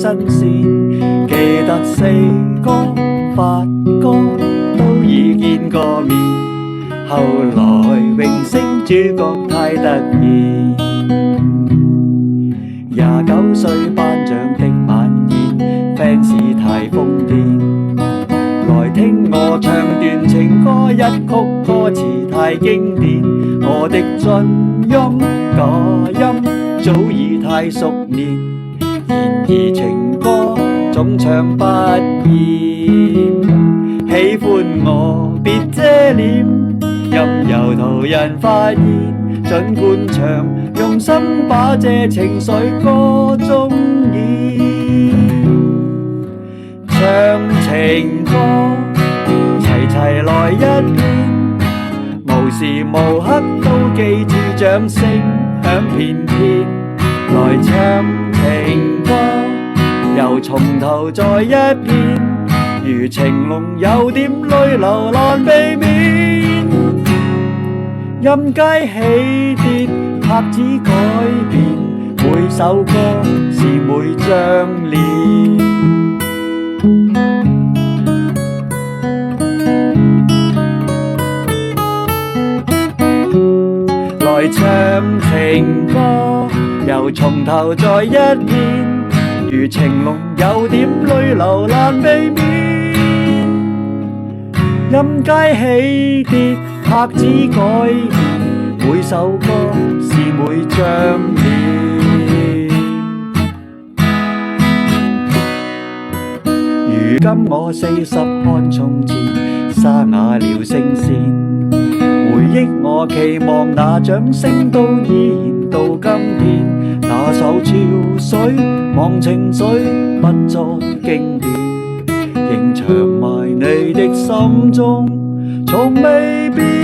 新鮮。記得四哥、發哥都已見過面，後來榮升主角太突然。29歲頒獎的晚宴 ，fans 太瘋癲，來聽我唱段情歌，一曲歌詞太經典，我的進音假音早已太熟練，然而情歌總唱不厭。喜歡我別遮臉，任由途人發現，儘管唱，用心把這情緒歌中演。唱情歌，齊齊來一遍，無時無刻都記住掌聲響片片。來唱情歌，又從頭再一遍，如情濃有點淚流難避免。音階起跌，拍子改變，每首歌是每張臉。來唱情歌，又從頭再一遍，如情濃有點淚流難避免。音階起跌，拍子改變，每首歌是每張臉。如今我40看從前，沙啞了聲線。回憶我期望那掌聲都依然到今天，那首潮水忘情水不再經典，仍長埋你的心中，從未變。